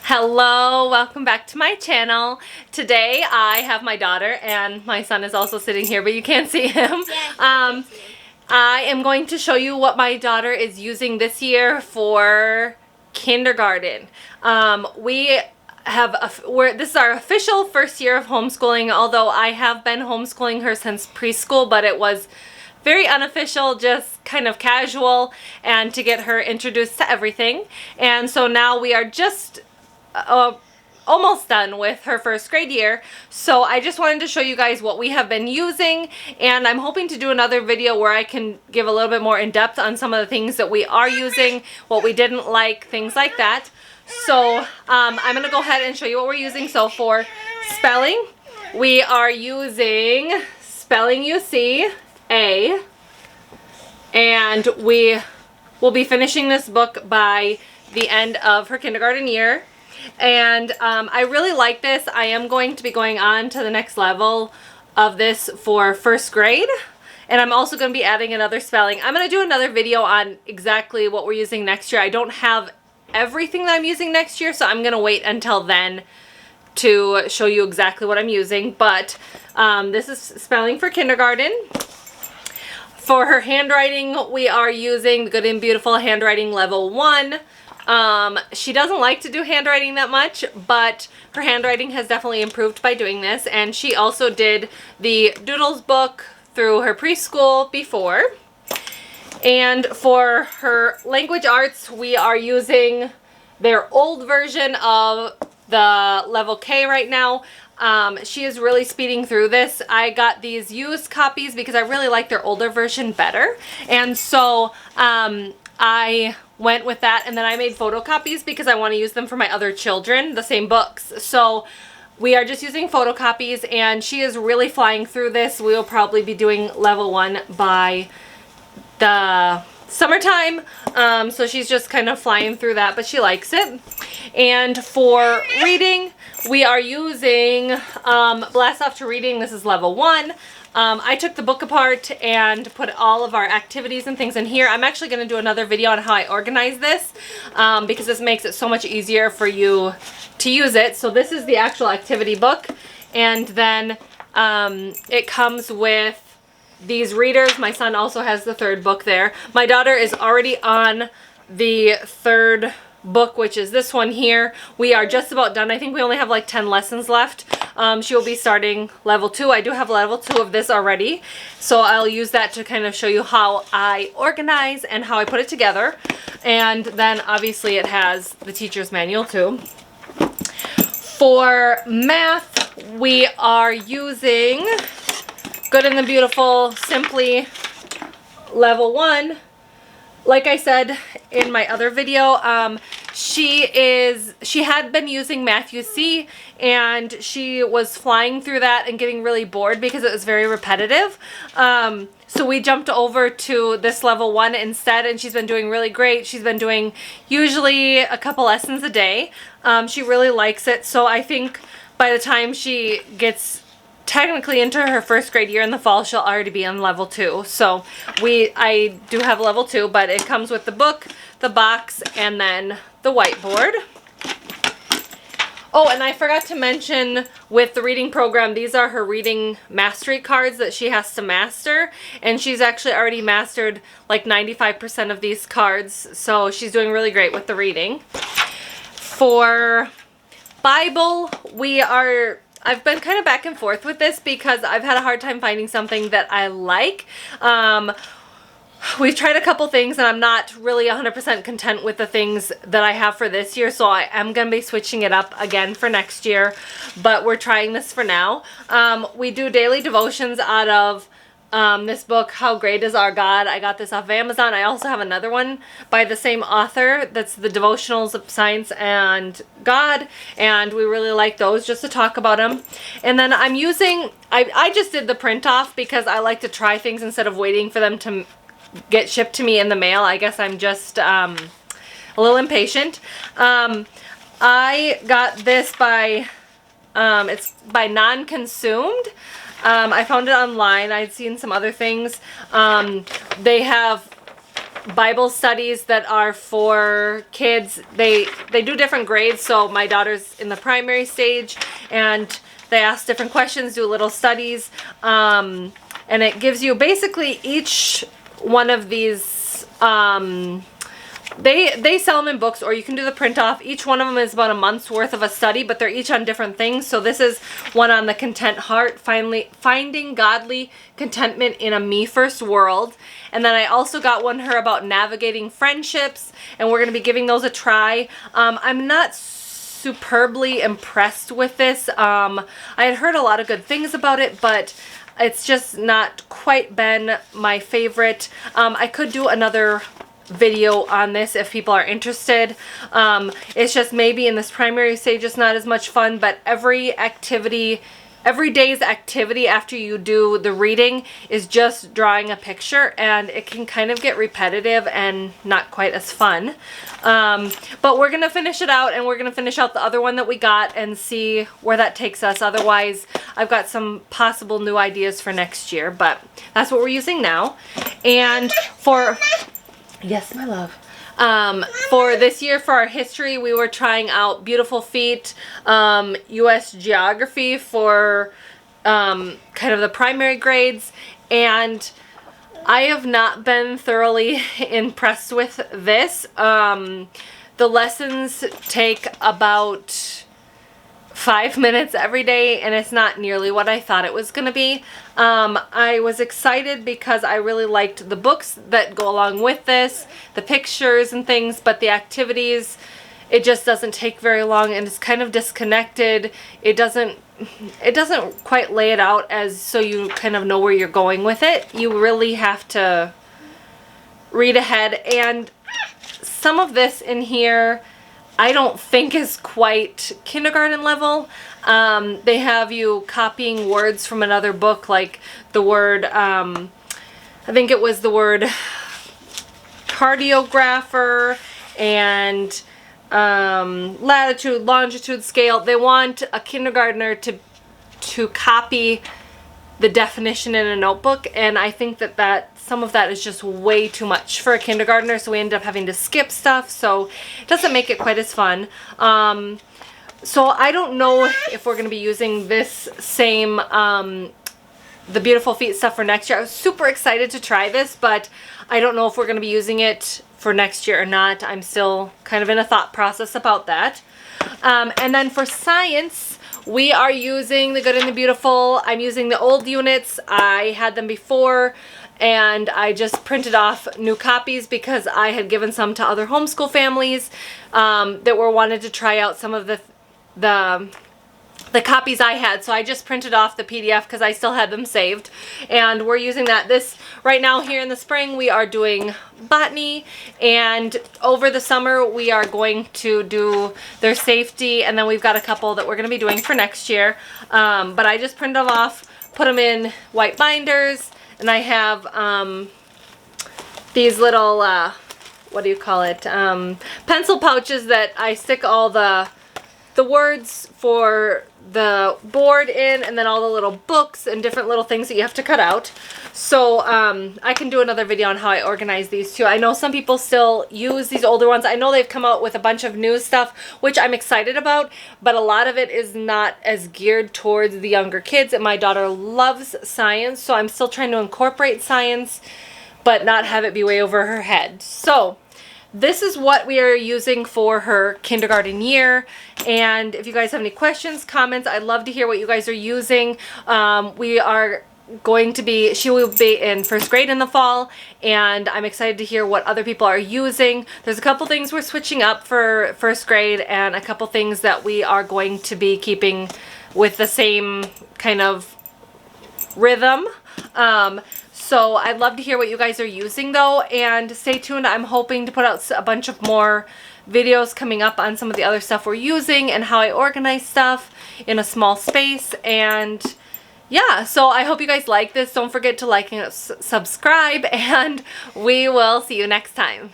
Hello, welcome back to my channel. Today I have my daughter and my son is also sitting here, but you can't see him. I am going to show you what my daughter is using this year for kindergarten. This is our official first year of homeschooling, although I have been homeschooling her since preschool, but it was very unofficial, just kind of casual, and to get her introduced to everything. And so now we are just almost done with her first grade year. So I just wanted to show you guys what we have been using, and I'm hoping to do another video where I can give a little bit more in depth on some of the things that we are using, what we didn't like, things like that. So I'm going to go ahead and show you what we're using. So for spelling, we are using Spelling You See A, and we will be finishing this book by the end of her kindergarten year. And I really like this. I am going to be going on to the next level of this for first grade, and I'm also going to be adding another spelling. I'm going to do another video on exactly what we're using next year. I don't have everything that I'm using next year, so I'm going to wait until then to show you exactly what I'm using. But this is spelling for kindergarten. For her handwriting, we are using the Good and Beautiful Handwriting Level 1. She doesn't like to do handwriting that much, but her handwriting has definitely improved by doing this. And she also did the Doodles book through her preschool before. And for her language arts, we are using their old version of the Level K right now. She is really speeding through this. I got these used copies because I really like their older version better. And so I went with that, and then I made photocopies because I want to use them for my other children, the same books. So we are just using photocopies, and she is really flying through this. We will probably be doing Level 1 by the summertime. So she's just kind of flying through that, but she likes it. And for reading, we are using Blast Off to Reading. This is Level 1. I took the book apart and put all of our activities and things in here. I'm actually going to do another video on how I organize this because this makes it so much easier for you to use it. So this is the actual activity book, and then it comes with these readers. My son also has the third book there. My daughter is already on the third book, which is this one here. We are just about done. I think we only have like 10 lessons left. She will be starting Level 2. I do have Level 2 of this already, so I'll use that to kind of show you how I organize and how I put it together. And then obviously it has the teacher's manual too. For math, we are using Good and the Beautiful Simply Level 1. Like I said in my other video, she had been using Matthew C, and she was flying through that and getting really bored because it was very repetitive. So we jumped over to this Level 1 instead, and she's been doing really great. She's been doing usually a couple lessons a day. She really likes it, so I think by the time she gets technically into her first grade year in the fall, she'll already be on Level 2. So I do have Level 2, but it comes with the book, the box, and then the whiteboard. Oh, and I forgot to mention with the reading program, these are her reading mastery cards that she has to master, and she's actually already mastered like 95% of these cards, so she's doing really great with the reading. For Bible, I've been kind of back and forth with this because I've had a hard time finding something that I like. We've tried a couple things, and I'm not really 100% content with the things that I have for this year, so I am going to be switching it up again for next year, but we're trying this for now. We do daily devotions out of this book, How Great Is Our God. I got this off of Amazon. I also have another one by the same author that's the Devotionals of Science and God, and we really like those just to talk about them. And then I'm using, I just did the print off because I like to try things instead of waiting for them to get shipped to me in the mail. I guess I'm just a little impatient. I got this by, it's by Non-Consumed. I found it online. I'd seen some other things. They have Bible studies that are for kids. They do different grades, so my daughter's in the primary stage, and they ask different questions, do little studies, and it gives you basically each one of these, they sell them in books, or you can do the print off. Each one of them is about a month's worth of a study, but they're each on different things. So this is one on the content heart, finding godly contentment in a me first world. And then I also got one her about navigating friendships, and we're going to be giving those a try. I'm not superbly impressed with this. I had heard a lot of good things about it, but it's just not quite been my favorite. I could do another video on this if people are interested. It's just maybe in this primary stage it's not as much fun, but every day's activity after you do the reading is just drawing a picture, and it can kind of get repetitive and not quite as fun. But we're gonna finish it out, and we're gonna finish out the other one that we got and see where that takes us. Otherwise, I've got some possible new ideas for next year, but that's what we're using now. And for yes, my love. For this year, for our history, we were trying out Beautiful Feet, U.S. Geography for kind of the primary grades, and I have not been thoroughly impressed with this. The lessons take about 5 minutes every day, and it's not nearly what I thought it was going to be. I was excited because I really liked the books that go along with this, the pictures and things, but the activities, it just doesn't take very long, and it's kind of disconnected. It doesn't quite lay it out as so you kind of know where you're going with it. You really have to read ahead, and some of this in here I don't think is quite kindergarten level. They have you copying words from another book, like the word, I think it was the word cardiographer and latitude, longitude scale. They want a kindergartner to copy the definition in a notebook, and I think that some of that is just way too much for a kindergartner, so we end up having to skip stuff, so it doesn't make it quite as fun. So I don't know if we're going to be using this same, the Beautiful Feet stuff for next year. I was super excited to try this, but I don't know if we're going to be using it for next year or not. I'm still kind of in a thought process about that. And then for science, we are using the Good and the Beautiful. I'm using the old units. I had them before, and I just printed off new copies because I had given some to other homeschool families that wanted to try out some of the copies I had. So I just printed off the PDF because I still had them saved, and we're using that. This right now here in the spring we are doing botany, and over the summer we are going to do their safety, and then we've got a couple that we're going to be doing for next year. But I just printed them off, put them in white binders, and I have these little what do you call it, pencil pouches that I stick all the words for the board in, and then all the little books and different little things that you have to cut out. So I can do another video on how I organize these too. I know some people still use these older ones. I know they've come out with a bunch of new stuff, which I'm excited about, but a lot of it is not as geared towards the younger kids, and my daughter loves science, so I'm still trying to incorporate science but not have it be way over her head. So this is what we are using for her kindergarten year, and if you guys have any questions, comments, I'd love to hear what you guys are using. We are going to be, she will be in first grade in the fall, and I'm excited to hear what other people are using. There's a couple things we're switching up for first grade, and a couple things that we are going to be keeping with the same kind of rhythm. So I'd love to hear what you guys are using though, and stay tuned. I'm hoping to put out a bunch of more videos coming up on some of the other stuff we're using and how I organize stuff in a small space. And yeah, so I hope you guys like this. Don't forget to like and subscribe, and we will see you next time.